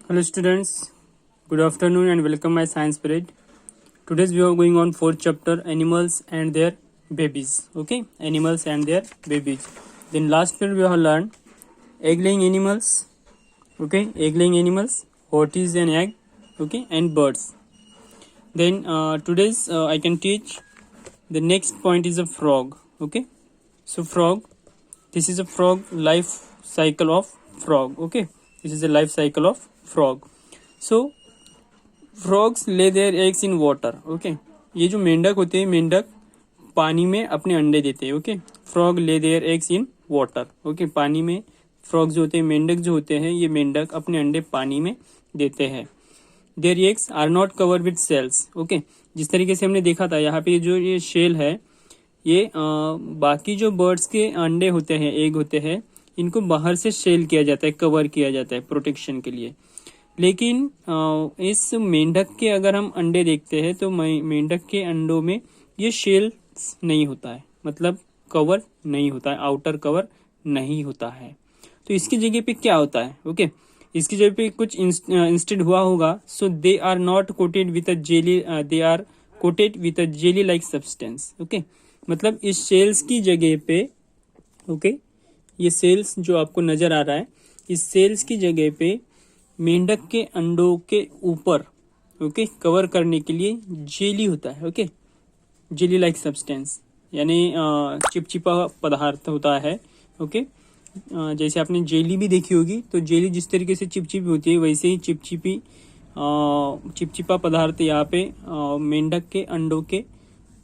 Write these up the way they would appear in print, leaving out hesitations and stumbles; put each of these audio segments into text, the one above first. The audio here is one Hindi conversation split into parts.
Hello students, good afternoon and welcome my science period. Today's we are going on fourth chapter animals and their babies. Okay, animals and their babies. Then last period we have learned egg laying animals. Okay, egg laying animals, what is an egg? Okay, and birds. Then today's I can teach the next point is a frog. Okay, so frog. This is a frog life cycle of frog. Okay, this is a life cycle of frog. So frogs ले their eggs in water. Okay, ये जो मेंढक होते हैं, मेंढक पानी में अपने अंडे देते हैं. ओके, फ्रॉग ले their eggs in water. Okay, पानी में फ्रॉग जो होते हैं, मेंढक जो होते हैं, ये मेंढक अपने अंडे पानी में देते हैं. There eggs are not covered with cells. Okay, जिस तरीके से हमने देखा था यहाँ पे जो ये शेल है, ये बाकी जो बर्ड्स के अंडे होते हैं, एग होते हैं, इनको बाहर से शेल किया जाता है, कवर किया जाता है प्रोटेक्शन के लिए. लेकिन इस मेंढक के अगर हम अंडे देखते हैं तो मेंढक के अंडों में ये शेल नहीं होता है, मतलब कवर नहीं होता है, आउटर कवर नहीं होता है. तो इसकी जगह पे क्या होता है? ओके, इसकी जगह पे कुछ इंस्टेड हुआ होगा. So they are not coated with a jelly, they are coated with a jelly like substance. Okay, मतलब इस शेल्स की जगह पे, ओके, ये सेल्स जो आपको नजर आ रहा है, इस सेल्स की जगह पे मेंढक के अंडों के ऊपर, ओके, कवर करने के लिए जेली होता है. ओके, जेली लाइक सब्सटेंस यानी चिपचिपा पदार्थ होता है. ओके, जैसे आपने जेली भी देखी होगी, तो जेली जिस तरीके से चिपचिपी होती है, वैसे ही चिपचिपा पदार्थ यहाँ पे मेंढक के अंडों के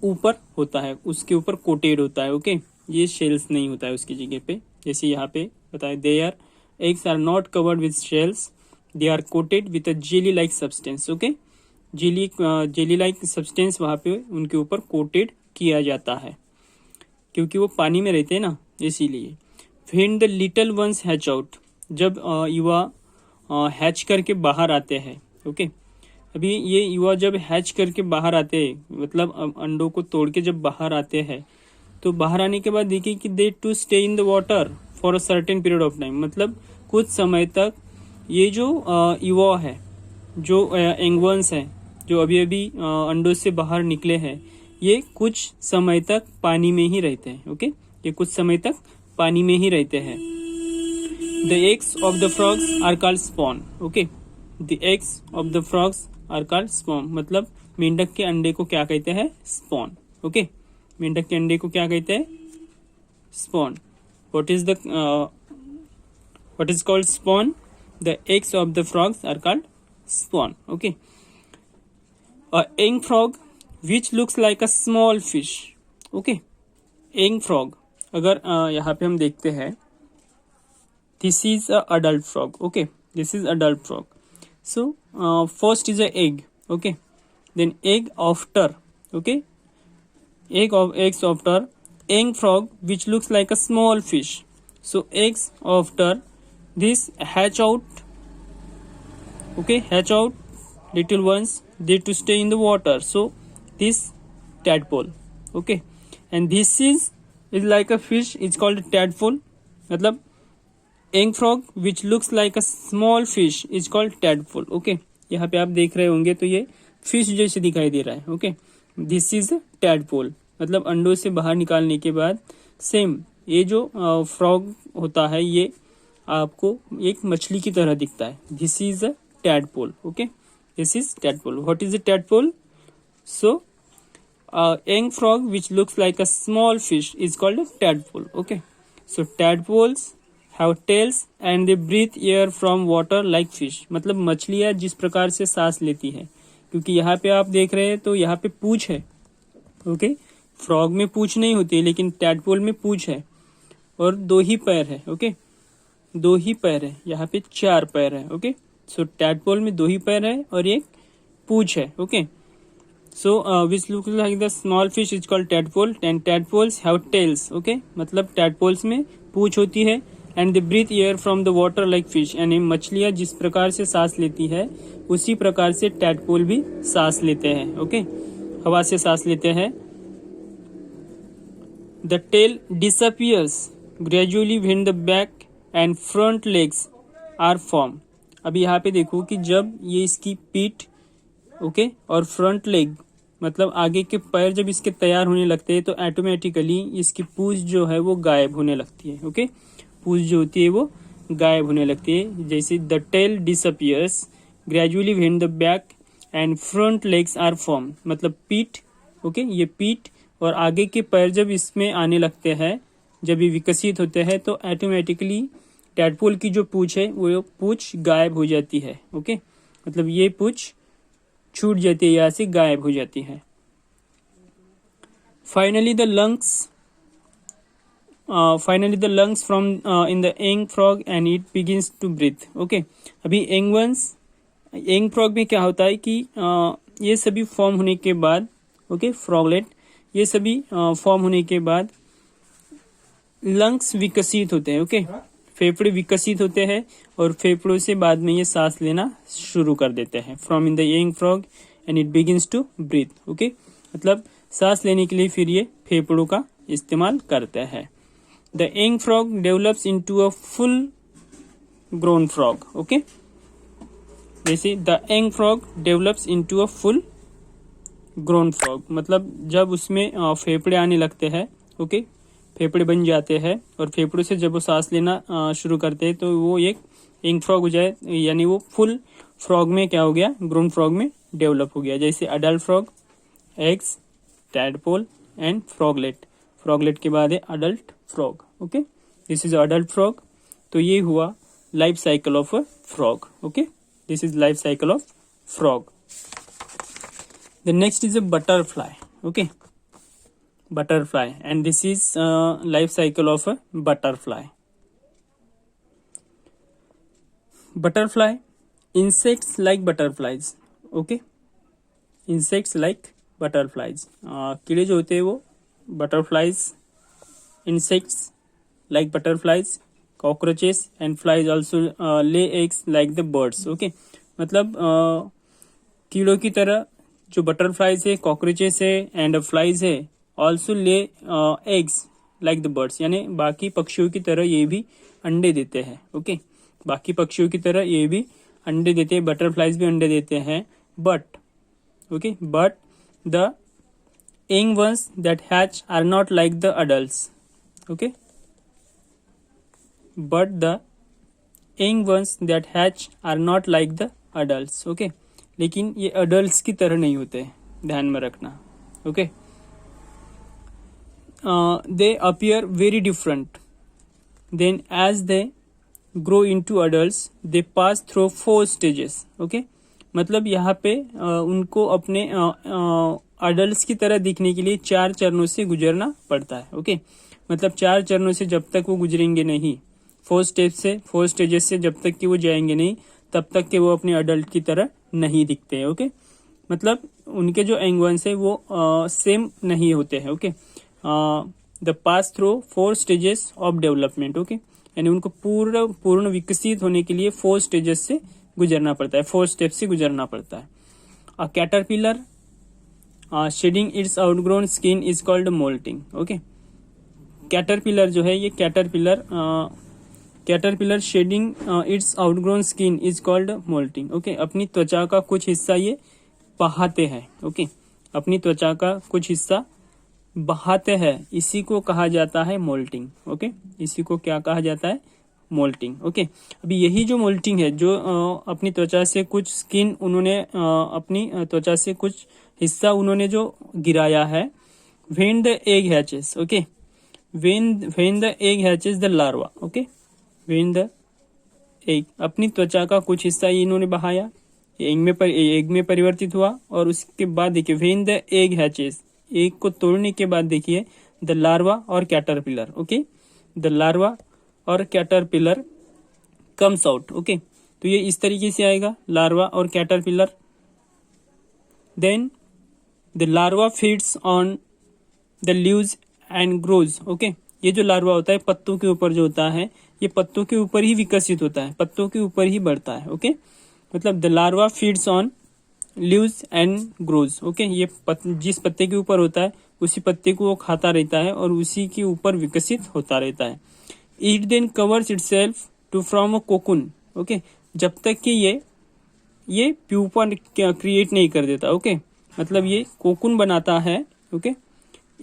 ऊपर होता है, उसके ऊपर कोटेड होता है. ओके, ये शेल्स नहीं होता है उसकी जगह पे. जैसे यहाँ पे बताया, there eggs are not covered with shells, they are coated with a jelly like substance. Okay, jelly like substance वहां पे उनके ऊपर कोटेड किया जाता है, क्योंकि वो पानी में रहते हैं ना, इसीलिए. When the little ones hatch out, जब युवा हैच करके बाहर आते हैं. ओके, अभी ये युवा जब हैच करके बाहर आते हैं, मतलब अंडों को तोड़ के जब बाहर आते हैं, तो बाहर आने के बाद देखिए कि they to stay in the water for a certain period of time, मतलब कुछ समय तक ये जो युवा है, जो एंगवंस है, जो अभी अभी अंडों से बाहर निकले हैं, ये कुछ समय तक पानी में ही रहते हैं. ओके, ये कुछ समय तक पानी में ही रहते हैं. The eggs of the frogs are called spawn. Okay, the eggs of the frogs are called spawn, मतलब मेंढक के अंडे को क्या कहते हैं? स्पॉन. ओके, मेंढक के अंडे को क्या कहते हैं? Spawn. What is called spawn? The eggs of the frogs are called spawn. Okay, a young frog which looks like a small fish. Okay, young frog, अगर यहाँ पे हम देखते हैं, this is a adult frog. Okay, this is adult frog. So first is a egg. Okay, then egg after. Okay, eggs after young frog which looks like a small fish. So eggs after this hatch out. Okay, hatch out, little ones, they to stay in the water. So this tadpole. Okay, and this is like a fish, it's called a tadpole. मतलब young frog which looks like a small fish is called tadpole. Okay, यहाँ पे आप देख रहे होंगे तो ये फिश जैसे दिखाई दे रहा है. ओके, दिस इज tadpole, मतलब अंडों से बाहर निकालने के बाद सेम ये जो फ्रॉग होता है, ये आपको एक मछली की तरह दिखता है. This is a tadpole. Okay, this is tadpole. What is a tadpole? So a young frog which looks like a small fish is called a tadpole. Okay, so tadpoles have tails and they breathe air from water like fish. मतलब मछलियाँ जिस प्रकार से सांस लेती है, क्योंकि यहाँ पे आप देख रहे हैं तो यहाँ पे पूंछ है. ओके, फ्रॉग में पूंछ नहीं होती है, लेकिन टैडपोल में पूंछ है और दो ही पैर है. ओके, दो ही पैर है, यहाँ पे 4 पैर है. ओके, सो टैडपोल में 2 ही पैर है और एक पूंछ है. Okay, so which look like the small fish is called tadpole and tadpoles have tails. Okay, मतलब टैडपोल्स में पूंछ होती है and they breathe air from the water like fish, यानी मछलियां जिस प्रकार से सांस लेती है उसी प्रकार से टैडपोल भी सांस लेते हैं. ओके, हवा से सांस लेते हैं. The tail disappears gradually when the back and front legs are formed. अभी यहाँ पे देखो कि जब ये इसकी पीठ ओके और फ्रंट लेग मतलब आगे के पैर जब इसके तैयार होने लगते हैं तो ऑटोमेटिकली इसकी पूंछ जो है वो गायब होने लगती है। ओके, पूंछ जो होती है वो गायब होने लगती है। जैसे the tail disappears gradually when the back and front legs are form, मतलब पीठ ओके ये पीठ और आगे के पैर जब इसमें आने लगते हैं, जब ये विकसित होते हैं तो ऑटोमेटिकली टैडपोल की जो पूंछ है वो पूंछ गायब हो जाती है। ओके, मतलब ये पूंछ छूट जाती है, यहाँ से गायब हो जाती है। Finally the lungs from in the young frog and it begins to breathe. Okay, अभी यंग फ्रॉग में क्या होता है कि ये सभी फॉर्म होने के बाद ओके फ्रॉगलेट ये सभी फॉर्म होने के बाद लंग्स विकसित होते हैं। ओके, फेफड़े विकसित होते हैं और फेफड़ों से बाद में ये सांस लेना शुरू कर देते हैं। From in the young frog and it begins to breathe. Okay, मतलब सांस लेने के लिए फिर ये फेफड़ों का इस्तेमाल करते हैं। The young frog develops into a full grown frog. Okay, जैसे the young frog develops into a full grown frog, मतलब जब उसमें फेफड़े आने लगते हैं ओके फेफड़े बन जाते हैं और फेफड़ों से जब वो सांस लेना शुरू करते हैं तो वो एक यंग फ्रॉग हो जाए, यानी वो फुल फ्रॉग में क्या हो गया, ग्रोन फ्रॉग में डेवलप हो गया। जैसे adult frog, eggs, tadpole and froglet. Froglet के बाद है adult frog. Okay, this is adult frog. तो ये हुआ life cycle of a frog. Okay, this is life cycle of frog. The next is a butterfly. Okay, butterfly, and this is life cycle of a butterfly. Butterfly, insects like butterflies. Okay, insects like butterflies. कीड़े जो होते हैं वो butterflies, insects like butterflies, cockroaches and flies also lay eggs like the birds. Okay, मतलब कीड़ों की तरह जो बटरफ्लाइज है, कॉकरोचेस है एंड फ्लाइज है also lay eggs like the birds, यानी बाकी पक्षियों की तरह ये भी अंडे देते हैं। ओके, बाकी पक्षियों की तरह ये भी अंडे देते हैं, बटरफ्लाइज भी अंडे देते हैं। But the young ones that hatch are not like the adults. Okay, but the young ones that hatch are not like the adults. Okay, लेकिन ये अडल्ट्स की तरह नहीं होते, ध्यान में रखना। Okay, they appear very different than as they grow into adults they pass through 4 stages. Okay, मतलब यहाँ पे उनको अपने अडल्ट्स की तरह दिखने के लिए 4 चरणों से गुजरना पड़ता है। ओके, मतलब 4 चरणों से जब तक वो गुजरेंगे नहीं, 4 स्टेजेस से जब तक कि वो जाएंगे नहीं तब तक कि वो अपने अडल्ट की तरह नहीं दिखते हैं। ओके, मतलब उनके जो यंग वंस है वो सेम नहीं होते हैं। Okay, the pass through 4 stages of development. Okay, यानी उनको पूर्ण विकसित होने के लिए 4 स्टेजेस से गुजरना पड़ता है, 4 स्टेप से गुजरना पड़ता है। A caterpillar shedding its outgrown skin is called moulting. Okay, caterpillar जो है ये caterpillar shedding its outgrown skin is called moulting. Okay, अपनी त्वचा का कुछ हिस्सा ये बहाते हैं। ओके, अपनी त्वचा का कुछ हिस्सा बहाते हैं, इसी को कहा जाता है मोल्टिंग। ओके, इसी को क्या कहा जाता है, मोल्टिंग। ओके, अभी यही जो मोल्टिंग है, जो अपनी त्वचा से कुछ स्किन उन्होंने अपनी त्वचा से कुछ हिस्सा उन्होंने जो गिराया है, when the egg hatches. Okay, when the egg hatches the larva. Okay, when the egg, अपनी त्वचा का कुछ हिस्सा इन्होंने बहाया, एग में परिवर्तित हुआ और उसके बाद देखिए when the egg hatches, egg को तोड़ने के बाद देखिए द लार्वा और कैटरपिलर। ओके, द लार्वा और कैटरपिलर कम्स आउट। ओके, तो ये इस तरीके से आएगा, लार्वा और caterpillar. Then the larva feeds on the leaves and grows. Okay, ये जो लार्वा होता है पत्तों के ऊपर जो होता है, ये पत्तों के ऊपर ही विकसित होता है, पत्तों के ऊपर ही बढ़ता है। ओके, मतलब the larva feeds on leaves and grows. Okay, ये जिस पत्ते के ऊपर होता है उसी पत्ते को वो खाता रहता है और उसी के ऊपर विकसित होता रहता है। It then covers itself to from a cocoon. Okay, जब तक कि ये प्यूपा क्रिएट नहीं कर देता। ओके, मतलब ये कोकून बनाता है। Okay,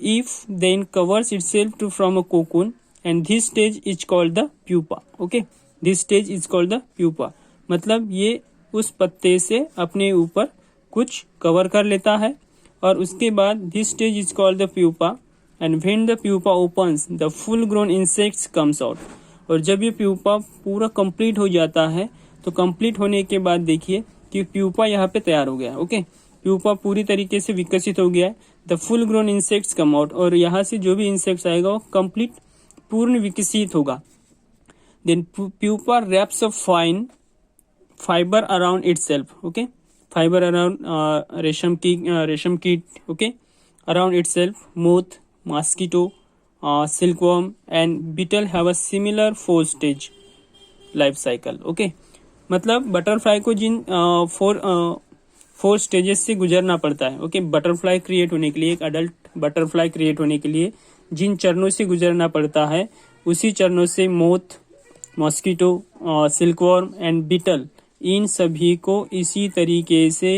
if then covers itself to from a cocoon and this stage is called the pupa. Okay, this stage is called the pupa, मतलब ये उस पत्ते से अपने ऊपर कुछ कवर कर लेता है और उसके बाद this stage is called the pupa and when the pupa opens the full grown insects comes out. और जब ये प्यूपा पूरा कंप्लीट हो जाता है तो कंप्लीट होने के बाद देखिए कि प्यूपा यहाँ पे तैयार हो गया। ओके, प्यूपा पूरी तरीके से विकसित हो गया है। The full grown insects come out, और यहाँ से जो भी इंसेक्ट्स आएगा वो कंप्लीट पूर्ण विकसित होगा। Then pupa wraps a fine fibre around itself. Okay, fibre around रेशम कीट। Okay, around itself moth, mosquito, silkworm and beetle have a similar 4 stage life cycle. Okay, मतलब बटरफ्लाई को जिन 4 स्टेजेस से गुजरना पड़ता है। ओके, बटरफ्लाई क्रिएट होने के लिए, एक अडल्ट बटरफ्लाई क्रिएट होने के लिए जिन चरणों से गुजरना पड़ता है उसी चरणों से moth, mosquito, silkworm and beetle, इन सभी को इसी तरीके से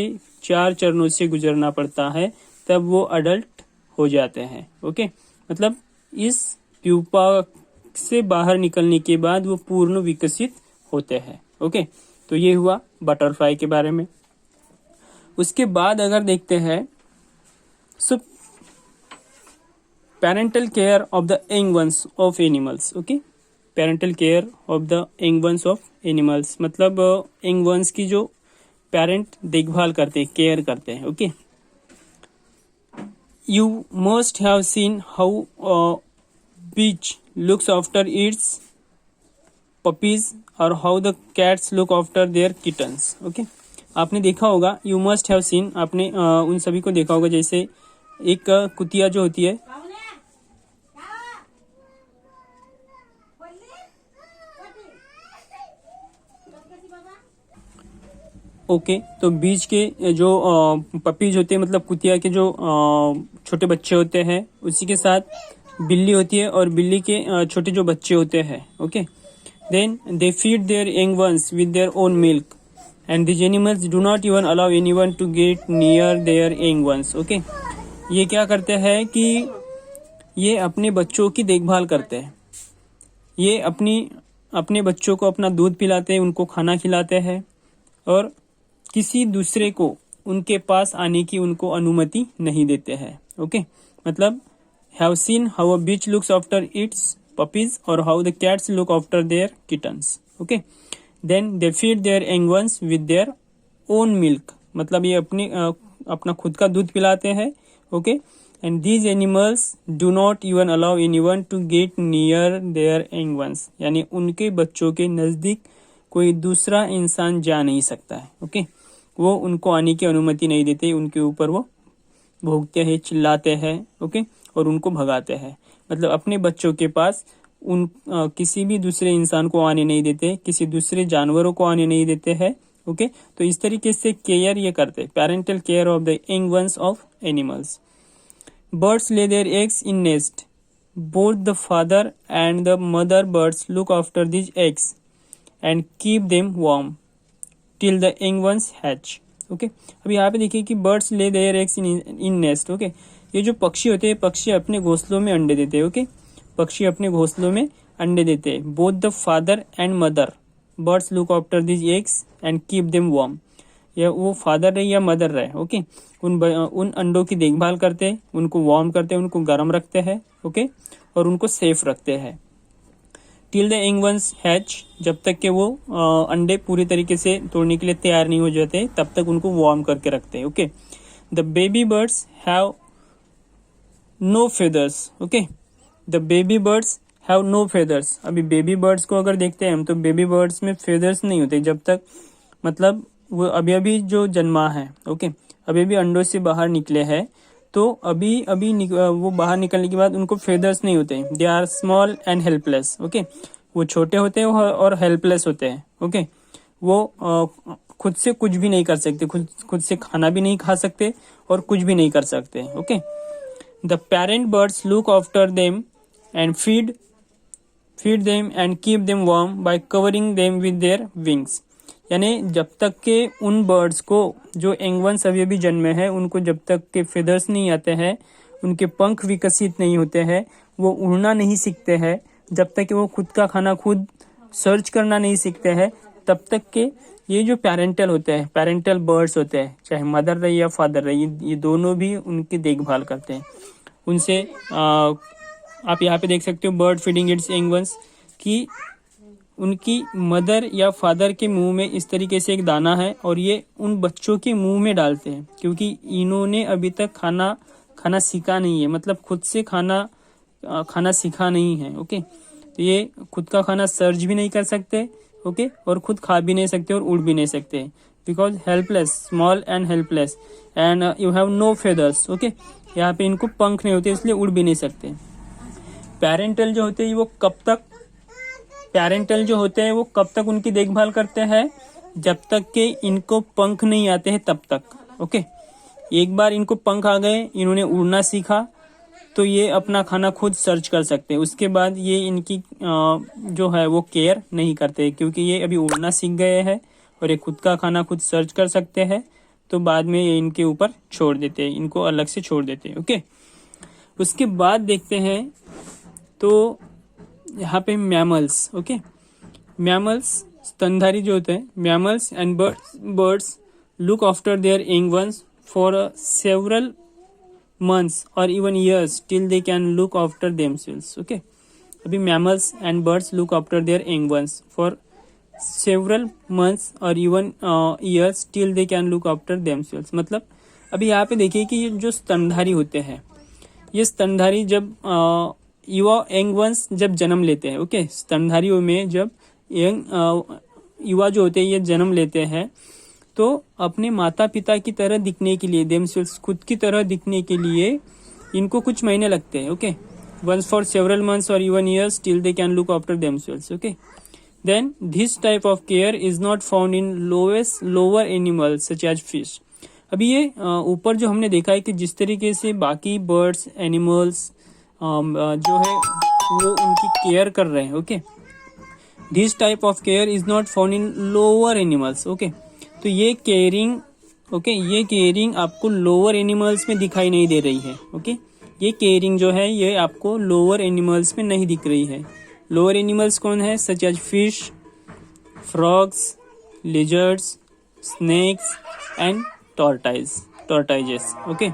4 चरणों से गुजरना पड़ता है, तब वो अडल्ट हो जाते हैं। ओके, मतलब इस प्यूपा से बाहर निकलने के बाद वो पूर्ण विकसित होते हैं। ओके, तो ये हुआ बटरफ्लाई के बारे में। उसके बाद अगर देखते हैं so parental care of the young ones of animals. Okay, parental care of the young ones of animals, मतलब यंग वंस की जो पेरेंट देखभाल करते हैं, केयर करते हैं। Okay, you must have seen how a beach looks after its puppies or how the cats look after their kittens. Okay, आपने देखा होगा, you must have seen, आपने उन सभी को देखा होगा, जैसे एक कुतिया जो होती है, ओके तो बीच के जो पपीज होते हैं, मतलब कुतिया के जो छोटे बच्चे होते हैं, उसी के साथ बिल्ली होती है और बिल्ली के छोटे जो बच्चे होते हैं। Okay, then they feed their young ones with their own milk and this animals do not even allow anyone to get near their young ones. Okay, ये क्या करते हैं कि ये अपने बच्चों की देखभाल करते हैं, ये अपने बच्चों को अपना दूध पिलाते हैं, उनको खाना खिलाते हैं और किसी दूसरे को उनके पास आने की उनको अनुमति नहीं देते हैं। ओके, मतलब have seen how a bitch looks after its puppies और how the cats look after their kittens. Okay, then they feed their young ones with their own milk, मतलब ये अपना खुद का दूध पिलाते हैं। Okay, and these animals do not even allow anyone to get near their young ones, यानी उनके बच्चों के नजदीक कोई दूसरा इंसान जा नहीं सकता है। ओके, वो उनको आने की अनुमति नहीं देते, उनके ऊपर वो भौंकते हैं, चिल्लाते हैं। ओके, और उनको भगाते हैं, मतलब अपने बच्चों के पास किसी भी दूसरे इंसान को आने नहीं देते, किसी दूसरे जानवरों को आने नहीं देते हैं। ओके, तो इस तरीके से केयर ये करते, parental care of the young ones of animals. Birds ले their eggs in nest, both the father and the mother birds look after this eggs and keep them warm till the young once hatch. Okay, अभी यहाँ पे देखिए कि बर्ड्स ले their eggs in nest. Okay, ये जो पक्षी होते हैं, पक्षी अपने घोंसलों में अंडे देते हैं। ओके, पक्षी अपने घोंसलों में अंडे देते हैं। Both the father and mother birds look after this eggs and keep them warm, या वो फादर रहे या मदर रहे। ओके, उन अंडों की देखभाल करते हैं, उनको वार्म करते हैं, उनको गर्म रखते हैं। ओके, और उनको सेफ रखते हैं। Till the young once hatch, जब तक के वो अंडे पूरी तरीके से तोड़ने के लिए तैयार नहीं हो जाते, तब तक उनको वार्म करके रखते हैं। Okay, the baby birds have no feathers. Okay, the baby birds have no feathers. अभी बेबी बर्ड्स को अगर देखते हैं हम, तो बेबी बर्ड्स में फेदर्स नहीं होते जब तक, मतलब वो अभी अभी जो जन्मा है। ओके, अभी अभी अंडों से बाहर निकले हैं, तो अभी वो बाहर निकलने के बाद उनको फेदर्स नहीं होते, they are small and helpless. Okay, वो छोटे होते हैं और हेल्पलेस होते हैं। ओके, वो खुद से कुछ भी नहीं कर सकते, खुद से खाना भी नहीं खा सकते और कुछ भी नहीं कर सकते। Okay, the parent birds look after them and feed them and keep them warm bye covering them with their wings, यानी जब तक के उन बर्ड्स को जो यंग वंस अभी अभी जन्मे हैं उनको जब तक के फेदर्स नहीं आते हैं, उनके पंख विकसित नहीं होते हैं, वो उड़ना नहीं सीखते हैं, जब तक कि वो खुद का खाना खुद सर्च करना नहीं सीखते हैं, तब तक के ये जो पेरेंटल होते हैं, पेरेंटल बर्ड्स होते हैं, चाहे मदर रही या फादर रही, ये दोनों भी उनकी देखभाल करते हैं। उनसे आप यहाँ पे देख सकते हो bird feeding it's young ones कि उनकी मदर या फादर के मुंह में इस तरीके से एक दाना है और ये उन बच्चों के मुंह में डालते हैं, क्योंकि इन्होंने अभी तक खाना सीखा नहीं है, मतलब खुद से खाना सीखा नहीं है। ओके, तो ये खुद का खाना सर्च भी नहीं कर सकते, ओके, और खुद खा भी नहीं सकते और उड़ भी नहीं सकते, because helpless, small and helpless, and you have no feathers. Okay, यहाँ पे इनको पंख नहीं होते इसलिए उड़ भी नहीं सकते। पेरेंटल जो होते हैं वो कब तक उनकी देखभाल करते हैं, जब तक के इनको पंख नहीं आते हैं तब तक। ओके, एक बार इनको पंख आ गए, इन्होंने उड़ना सीखा, तो ये अपना खाना खुद सर्च कर सकते हैं। उसके बाद ये इनकी जो है वो केयर नहीं करते, क्योंकि ये अभी उड़ना सीख गए हैं और ये खुद का खाना खुद सर्च कर सकते हैं, तो बाद में ये इनके ऊपर छोड़ देते हैं, इनको अलग से छोड़ देते हैं। ओके, उसके बाद देखते हैं तो यहाँ पे मैमल्स। ओके, मैमल्स स्तनधारी जो होते हैं, mammals and birds look after there young once for several months or even years till they can look after themselves. Okay, अभी mammals and birds look after their young ones for several months or even years till they can look after themselves. मतलब अभी यहाँ पे देखिए कि ये जो स्तनधारी होते हैं, ये स्तनधारी जब युवा यंग वंस जब जन्म लेते हैं, ओके, स्तनधारियों में जब युवा जो होते हैं ये जन्म लेते हैं, तो अपने माता पिता की तरह दिखने के लिए, देमसेल्स खुद की तरह दिखने के लिए इनको कुछ महीने लगते हैं। Okay, ones for several months और even years till they can look after themselves. Okay, then this type of care is not found in lower animals such as fish. अभी ये ऊपर जो हमने देखा है कि जिस तरीके से बाकी बर्ड्स एनिमल्स जो है वो उनकी केयर कर रहे हैं। Okay, this type of care is not found in lower animals. Okay, तो ये केयरिंग आपको लोअर एनिमल्स में दिखाई नहीं दे रही है। ओके, ये केयरिंग जो है ये आपको लोअर एनिमल्स में नहीं दिख रही है। लोअर एनिमल्स कौन है? Such as fish, frogs, lizards, snakes and tortoises. Okay,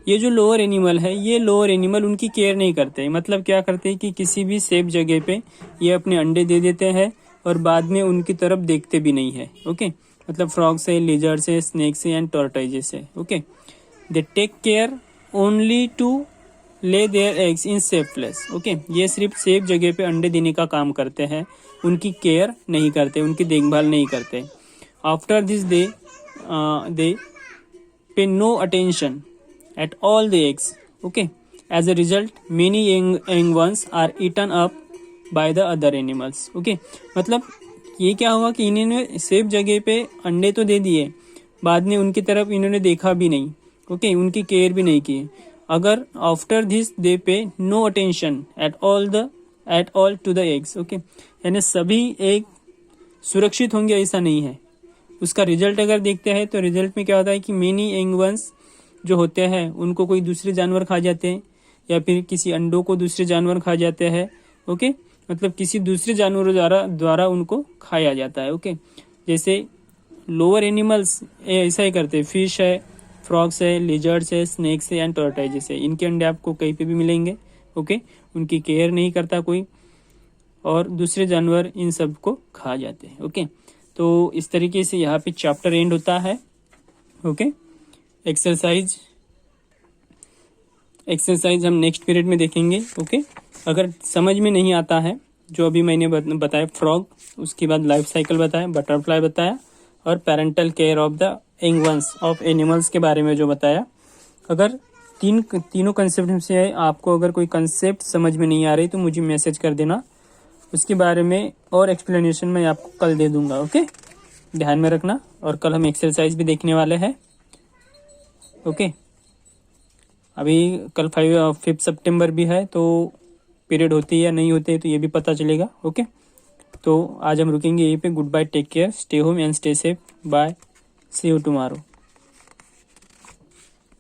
ये जो लोअर एनिमल है, ये लोअर एनिमल उनकी केयर नहीं करते। मतलब क्या करते हैं कि किसी भी सेफ जगह पे ये अपने अंडे दे देते हैं और बाद में उनकी तरफ देखते भी नहीं है। ओके, मतलब फ्रॉग्स है, लिजर्ड्स है, स्नेक्स है एंड टॉर्टाइजेस है। Okay, they take care only to lay their eggs in safe place. Okay, ये सिर्फ सेफ जगह पे अंडे देने का काम करते हैं, उनकी केयर नहीं करते, उनकी देखभाल नहीं करते। After this they pay no attention at all the eggs. Okay, as a result many young ones are eaten up by the other animals. Okay, मतलब ये क्या हुआ कि इन्होंने सेफ जगह पे अंडे तो दे दिए, बाद में उनकी तरफ इन्होंने देखा भी नहीं। ओके, उनकी केयर भी नहीं की। अगर after this they pay no attention at all to the eggs. Okay, यानी सभी एग सुरक्षित होंगे ऐसा नहीं है। उसका रिजल्ट अगर देखते हैं तो रिजल्ट में क्या होता है कि मेनी यंग वंस जो होते हैं उनको कोई दूसरे जानवर खा जाते हैं, या फिर किसी अंडों को दूसरे जानवर खा जाते हैं। ओके, मतलब किसी दूसरे जानवर द्वारा उनको खाया जाता है। ओके, जैसे लोअर एनिमल्स ऐसा ही करते हैं। फिश है, फ्रॉग्स है, लिजर्ड्स है, स्नेक्स है एंड टॉर्टाइजेस है। इनके अंडे आपको कहीं पे भी मिलेंगे। ओके, उनकी केयर नहीं करता कोई और दूसरे जानवर इन सब को खा जाते हैं। ओके, तो इस तरीके से यहाँ पे चैप्टर एंड होता है। ओके, एक्सरसाइज हम नेक्स्ट पीरियड में देखेंगे। ओके, अगर समझ में नहीं आता है जो अभी मैंने बताया फ्रॉग, उसके बाद लाइफ साइकिल बताया, बटरफ्लाई बताया और parental care of the young ones of animals के बारे में जो बताया, अगर तीनों कंसेप्ट से आपको अगर कोई कंसेप्ट समझ में नहीं आ रही तो मुझे मैसेज कर देना, उसके बारे में और एक्सप्लेनेशन मैं आपको कल दे दूंगा। ओके, ध्यान में रखना। और कल हम एक्सरसाइज भी देखने वाले हैं। ओके, अभी कल 5 सितंबर भी है, तो पीरियड होती है या नहीं होती है तो ये भी पता चलेगा। ओके, तो तो आज हम रुकेंगे यहीं पे। Goodbye, take care, stay home and stay safe, bye, see you tomorrow.